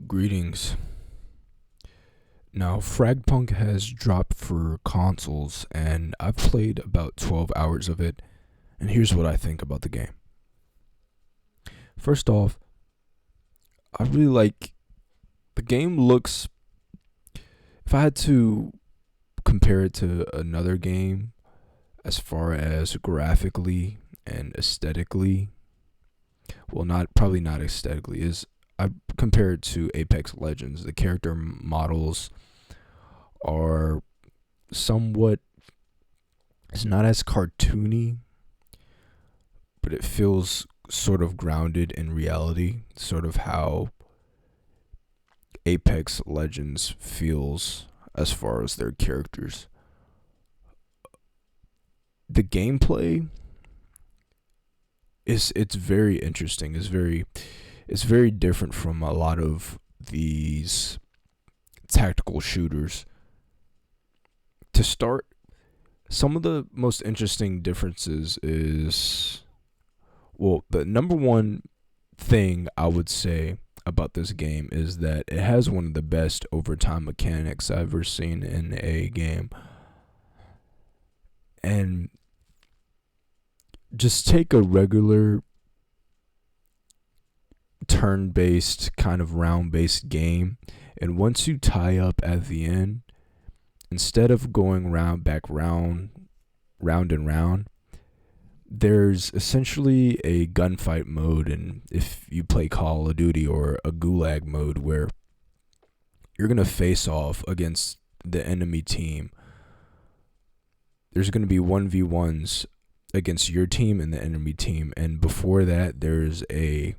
Greetings. Now, Fragpunk has dropped for consoles, and I've played about 12 hours of it, and here's what I think about the game. First off, I really like the game. Looks, if I had to compare it to another game as far as graphically and aesthetically, well, probably not aesthetically, is I compare it to Apex Legends. The character models are somewhat, it's not as cartoony, but it feels sort of grounded in reality, sort of how Apex Legends feels as far as their characters. The gameplay it's very interesting. It's very different from a lot of these tactical shooters. To start, some of the most interesting differences is, well, the number one thing I would say about this game is that it has one of the best overtime mechanics I've ever seen in a game. And just take a regular turn-based, kind of round-based game, and once you tie up at the end, instead of going round and round, there's essentially a gunfight mode. And if you play Call of Duty, or a gulag mode, where you're going to face off against the enemy team. There's going to be 1v1s against your team and the enemy team, and before that there's a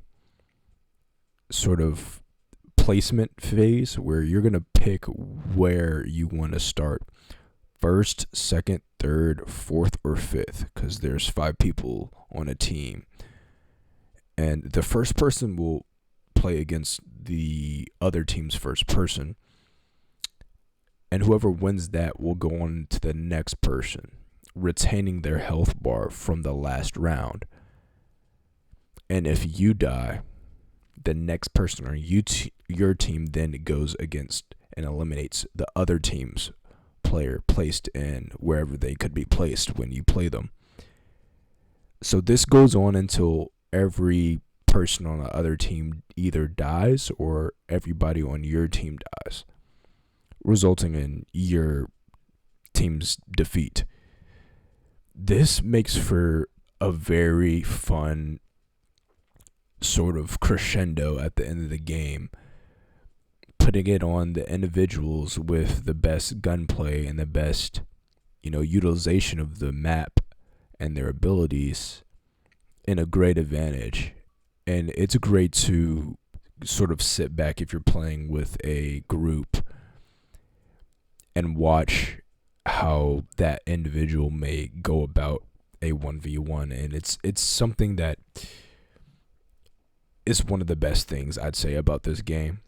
sort of placement phase where you're going to pick where you want to start: first, second, third, fourth, or fifth, because there's 5 people on a team, and the first person will play against the other team's first person, and whoever wins that will go on to the next person, retaining their health bar from the last round. And if you die, the next person on your team then goes against and eliminates the other team's player placed in wherever they could be placed when you play them. So this goes on until every person on the other team either dies or everybody on your team dies, resulting in your team's defeat. This makes for a very fun sort of crescendo at the end of the game, putting it on the individuals with the best gunplay and the best, utilization of the map and their abilities in a great advantage. And it's great to sort of sit back if you're playing with a group and watch how that individual may go about a 1v1. And it's something that is one of the best things I'd say about this game.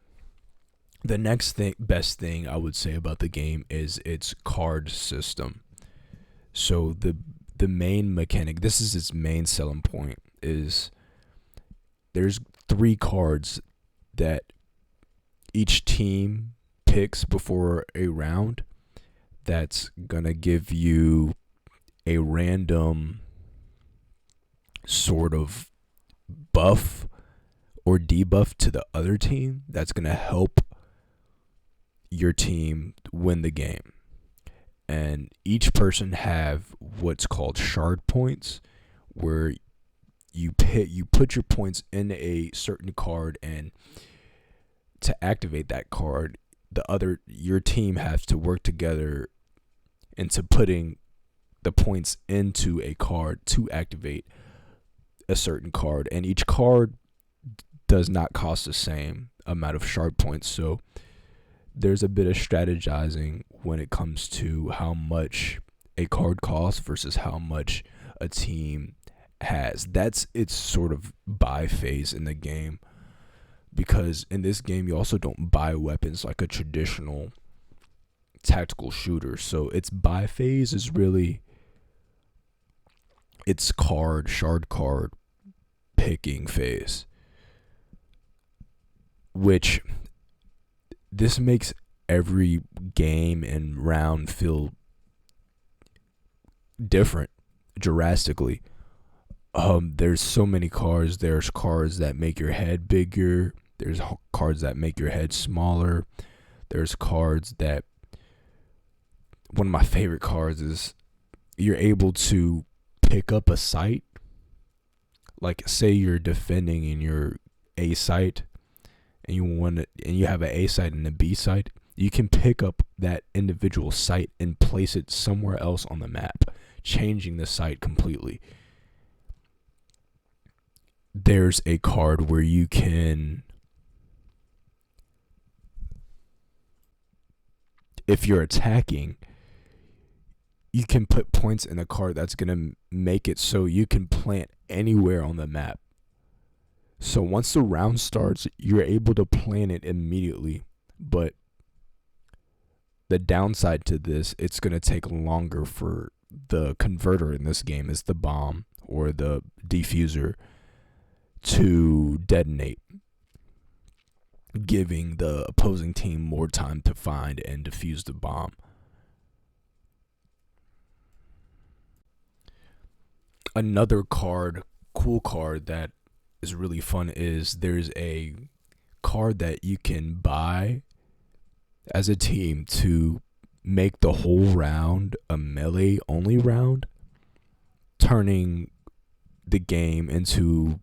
The next best thing I would say about the game is its card system. So the main mechanic, this is its main selling point, is there's 3 cards that each team picks before a round that's gonna give you a random sort of buff or debuff to the other team that's going to help your team win the game. And each person have what's called shard points, where you put your points in a certain card, and to activate that card, your team has to work together into putting the points into a card to activate a certain card. And each card does not cost the same amount of shard points, so there's a bit of strategizing when it comes to how much a card costs versus how much a team has. That's its sort of buy phase in the game, because in this game you also don't buy weapons like a traditional tactical shooter. So its buy phase is really its shard card picking phase, which this makes every game and round feel different drastically. There's so many cards. There's cards that make your head bigger. There's cards that make your head smaller. There's cards that, one of my favorite cards is, you're able to pick up a site. Like, say you're defending in your A site, and you have an A site and a B site. You can pick up that individual site and place it somewhere else on the map, changing the site completely. There's a card where you can, if you're attacking, you can put points in a card that's going to make it so you can plant anywhere on the map. So once the round starts, you're able to plant it immediately. But the downside to this, it's going to take longer for the converter in this game, is the bomb or the diffuser, to detonate, giving the opposing team more time to find and defuse the bomb. Another cool card that is really fun is, there's a card that you can buy as a team to make the whole round a melee only round, turning the game into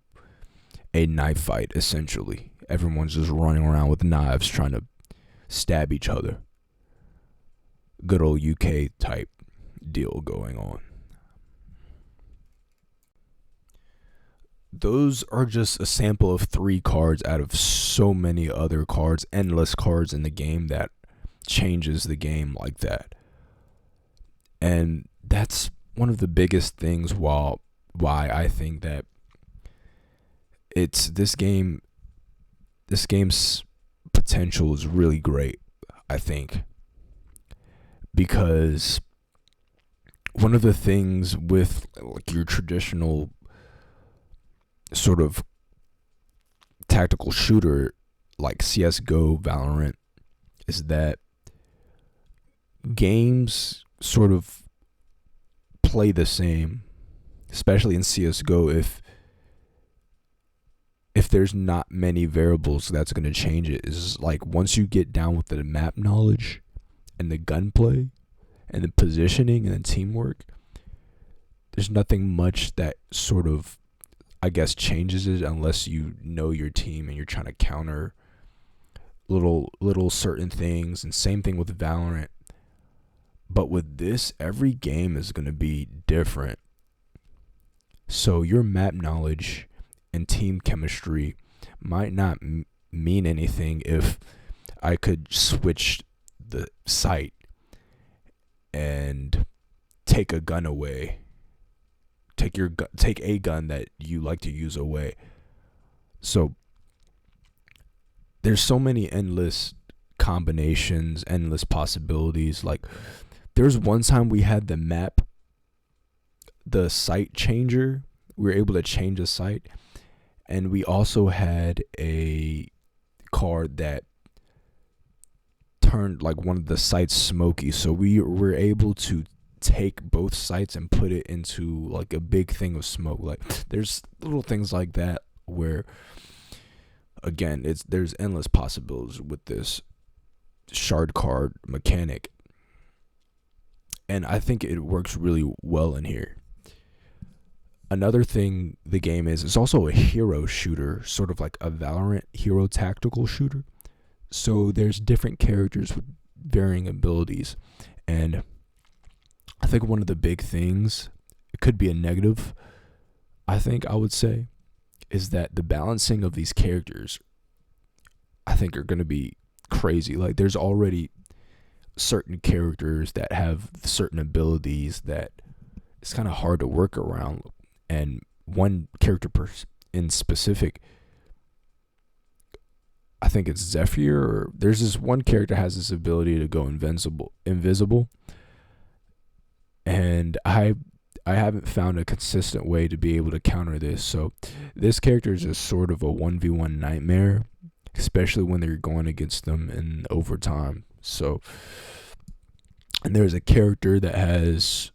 a knife fight, essentially. Everyone's just running around with knives trying to stab each other. Good old UK type deal going on. Those are just a sample of 3 cards out of so many other cards, endless cards in the game that changes the game like that. And that's one of the biggest things why I think that this game's potential is really great, I think. Because one of the things with like your traditional sort of tactical shooter like CSGO, Valorant, is that games sort of play the same, especially in CSGO. If there's not many variables that's going to change it, is like, once you get down with the map knowledge and the gunplay and the positioning and the teamwork, there's nothing much that sort of, I guess, changes it, unless you know your team and you're trying to counter little certain things. And same thing with Valorant. But with this, every game is going to be different. So your map knowledge and team chemistry might not mean anything if I could switch the site and take a gun away. Take a gun that you like to use away. So there's so many endless combinations, endless possibilities. Like, there's one time we had the site changer. We were able to change a site, and we also had a card that turned like one of the sites smoky. So we were able to take both sites and put it into like a big thing of smoke. Like, there's little things like that where, again, there's endless possibilities with this shard card mechanic, and I think it works really well in here. Another thing the game is also a hero shooter, sort of like a Valorant hero tactical shooter. So there's different characters with varying abilities, and I think one of the big things, it could be a negative, I think I would say, is that the balancing of these characters, I think, are going to be crazy. Like, there's already certain characters that have certain abilities that it's kind of hard to work around. And one character in specific, I think it's Zephyr, or there's this one character has this ability to go invisible. And I haven't found a consistent way to be able to counter this. So this character is just sort of a 1v1 nightmare. especially when they're going against them in overtime. So, and there's a character that has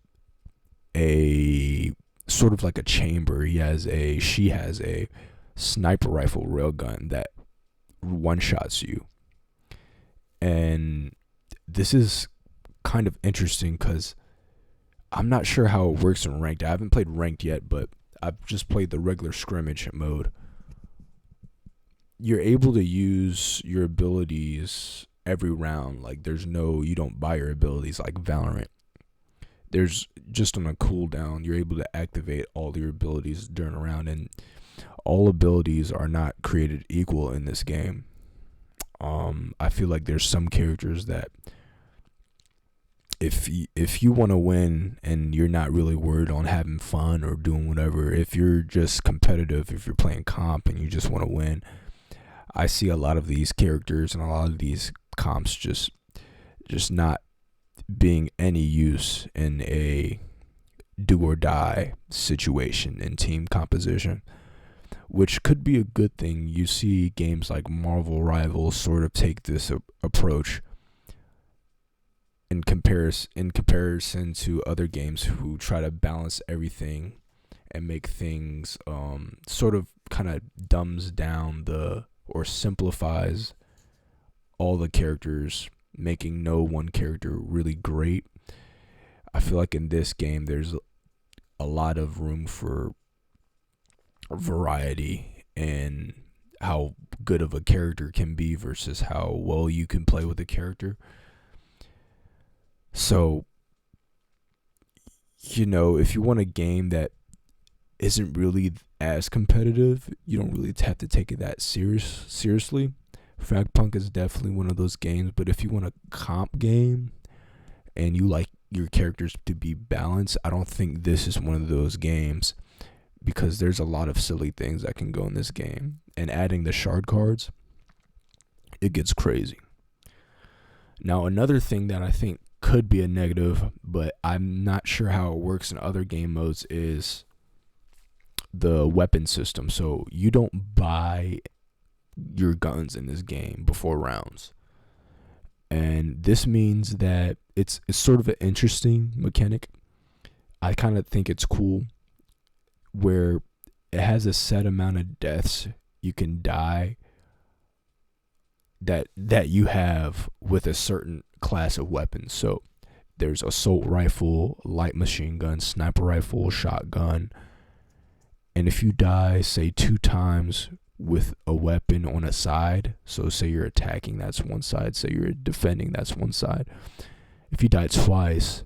a sort of like a chamber. She has a sniper rifle railgun that one shots you. And this is kind of interesting because I'm not sure how it works in ranked. I haven't played ranked yet, but I've just played the regular scrimmage mode. You're able to use your abilities every round. Like you don't buy your abilities like Valorant. There's just on a cooldown, you're able to activate all your abilities during a round, and all abilities are not created equal in this game. I feel like there's some characters that if you want to win and you're not really worried on having fun or doing whatever, if you're just competitive, if you're playing comp and you just want to win, I see a lot of these characters and a lot of these comps just not being any use in a do or die situation in team composition, which could be a good thing. You see games like Marvel Rivals sort of take this approach in comparison to other games who try to balance everything and make things sort of kind of dumbs down or simplifies all the characters, making no one character really great. I feel like in this game there's a lot of room for variety and how good of a character can be versus how well you can play with a character. So, if you want a game that isn't really as competitive, you don't really have to take it that seriously. Fragpunk is definitely one of those games, but if you want a comp game and you like your characters to be balanced, I don't think this is one of those games, because there's a lot of silly things that can go in this game. And adding the shard cards, it gets crazy. Now, another thing that I think could be a negative, but I'm not sure how it works in other game modes, is the weapon system. So you don't buy your guns in this game before rounds. And this means that it's sort of an interesting mechanic. I kind of think it's cool, where it has a set amount of deaths you can die that you have with a certain class of weapons. So there's assault rifle, light machine gun, sniper rifle, shotgun. And if you die, say 2 times with a weapon on a side, so say you're attacking, that's one side, say you're defending, that's one side. If you die twice,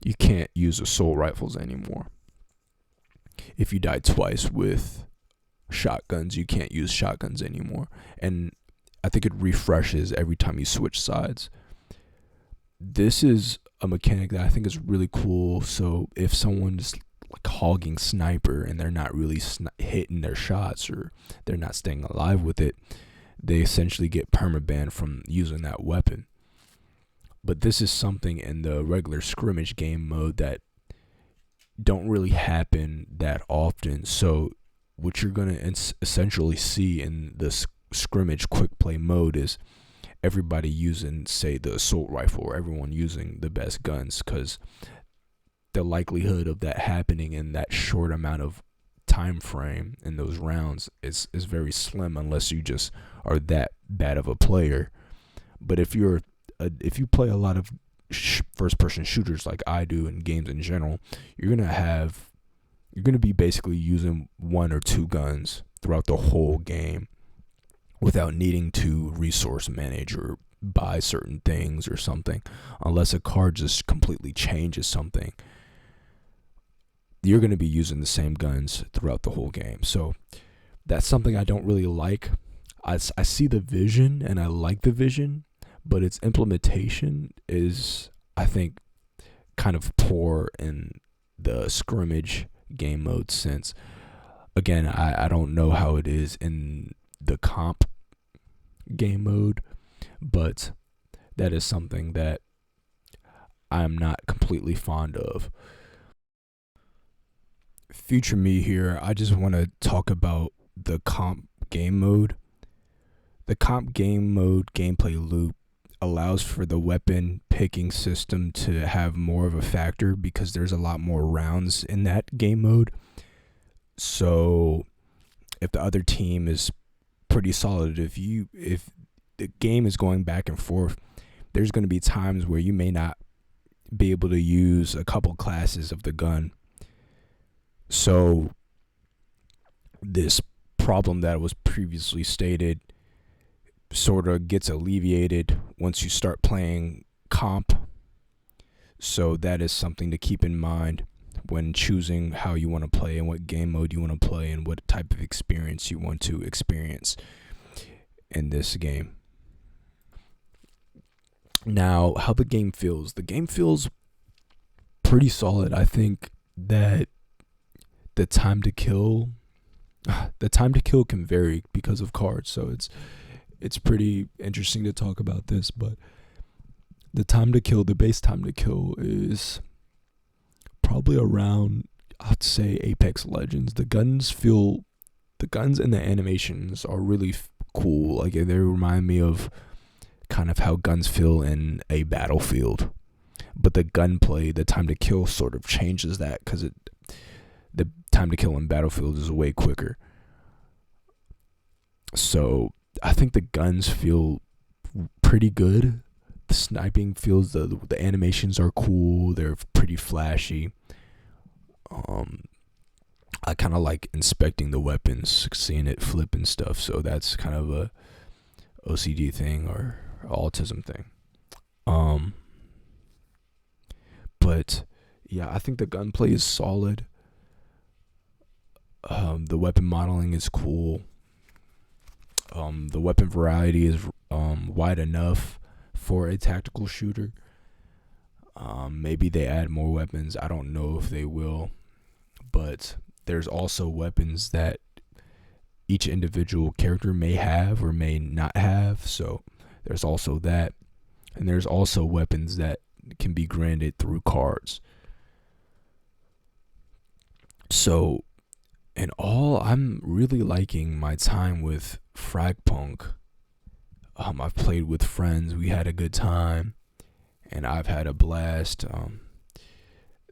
you can't use assault rifles anymore. If you die twice with shotguns, you can't use shotguns anymore. And I think it refreshes every time you switch sides. This is a mechanic that I think is really cool. So if someone's like hogging sniper and they're not really hitting their shots, or they're not staying alive with it, they essentially get permabanned from using that weapon. But this is something in the regular scrimmage game mode that don't really happen that often. So what you're going to essentially see in the scrimmage quick play mode is everybody using, say, the assault rifle, or everyone using the best guns, because the likelihood of that happening in that short amount of time frame in those rounds is very slim, unless you just are that bad of a player. But if you play a lot of first person shooters like I do, in games in general, you're gonna be basically using 1 or 2 guns throughout the whole game without needing to resource manage or buy certain things or something, unless a card just completely changes something. You're going to be using the same guns throughout the whole game. So that's something I don't really like. I see the vision and I like the vision, but its implementation is, I think, kind of poor in the scrimmage game mode, since, again, I don't know how it is in the comp game mode, but that is something that I'm not completely fond of. Future me here, I just want to talk about the comp game mode. The comp game mode gameplay loop allows for the weapon picking system to have more of a factor because there's a lot more rounds in that game mode. So if the other team is pretty solid, if the game is going back and forth, there's going to be times where you may not be able to use a couple classes of the gun. So this problem that was previously stated sort of gets alleviated once you start playing comp. So that is something to keep in mind when choosing how you want to play and what game mode you want to play and what type of experience you want to experience in this game. Now, how the game feels. The game feels pretty solid. I think that the time to kill can vary because of cards. So it's pretty interesting to talk about this, but the base time to kill is probably around, I'd say, Apex Legends. The guns and the animations are really cool. Like, they remind me of kind of how guns feel in a battlefield. But the gunplay, the time to kill sort of changes that because the time to kill in Battlefield is way quicker. So I think the guns feel pretty good. The sniping feels, the animations are cool. They're pretty flashy. I kind of like inspecting the weapons, seeing it flip and stuff. So that's kind of a OCD thing or autism thing. But yeah, I think the gunplay is solid. The weapon modeling is cool. The weapon variety is wide enough for a tactical shooter. Maybe they add more weapons. I don't know if they will. But there's also weapons that each individual character may have or may not have. So there's also that. And there's also weapons that can be granted through cards. So in all, I'm really liking my time with Fragpunk. I've played with friends. We had a good time. And I've had a blast.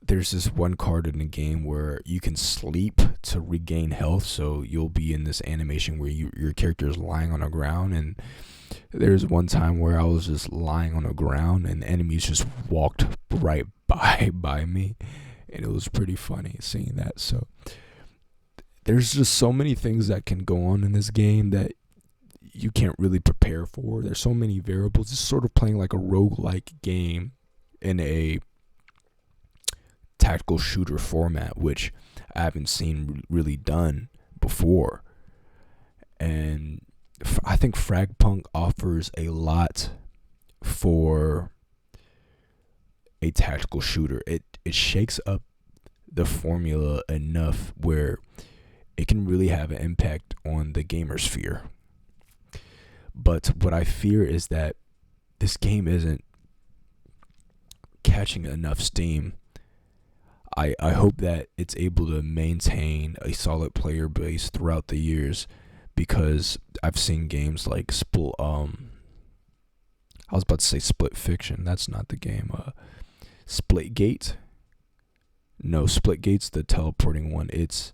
There's this one card in the game where you can sleep to regain health. So you'll be in this animation where your character is lying on the ground. And there's one time where I was just lying on the ground and enemies just walked right by me. And it was pretty funny seeing that. So there's just so many things that can go on in this game that you can't really prepare for. There's so many variables. It's sort of playing like a roguelike game in a tactical shooter format, which I haven't seen really done before. And I think Fragpunk offers a lot for a tactical shooter. It shakes up the formula enough where it can really have an impact on the gamer sphere. But what I fear is that this game isn't catching enough steam. I hope that it's able to maintain a solid player base throughout the years, because I've seen games like I was about to say Split Fiction. That's not the game. Splitgate. No, Splitgate's the teleporting one. It's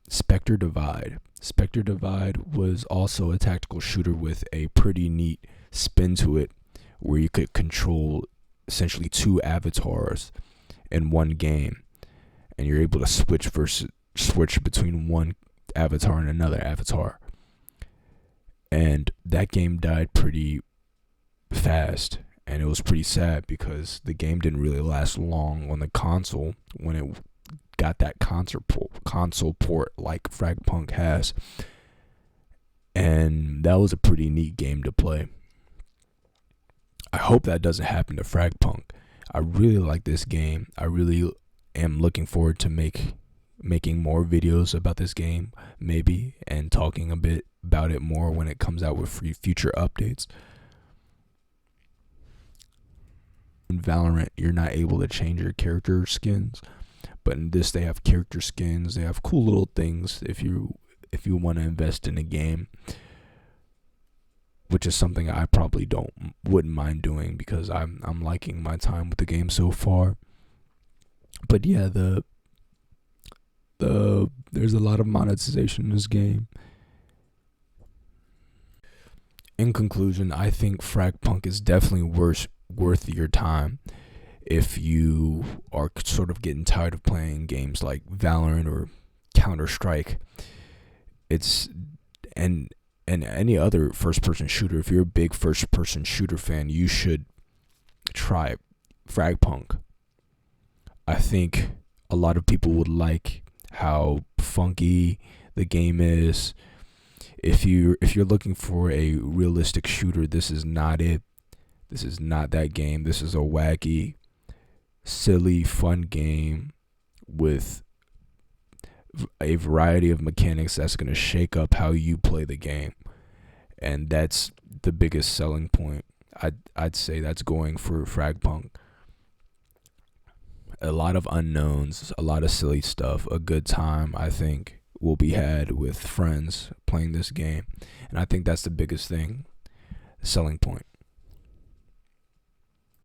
Spectre Divide. Spectre Divide was also a tactical shooter with a pretty neat spin to it, where you could control essentially two avatars in one game, and you're able to switch between one avatar and another avatar. And that game died pretty fast, and it was pretty sad because the game didn't really last long on the console when it got that console port like Fragpunk has. And that was a pretty neat game to play. I hope that doesn't happen to Fragpunk. I really like this game. I really am looking forward to making more videos about this game, maybe, and talking a bit about it more when it comes out with future updates. In Valorant, you're not able to change your character skins, but in this they have character skins. They have cool little things if you want to invest in a game. which is something I probably wouldn't mind doing because I'm liking my time with the game so far. But yeah, there's a lot of monetization in this game. In conclusion, I think Fragpunk is definitely worth your time if you are sort of getting tired of playing games like Valorant or Counter-Strike. It's and any other first-person shooter. If you're a big first-person shooter fan, you should try Fragpunk. I think a lot of people would like how funky the game is. If you're looking for a realistic shooter, this is not it. This is not that game. This is a wacky, silly, fun game with a variety of mechanics that's going to shake up how you play the game. And that's the biggest selling point. I'd say that's going for Fragpunk. A lot of unknowns, a lot of silly stuff, a good time, I think, will be had with friends playing this game. And I think that's the biggest thing, selling point.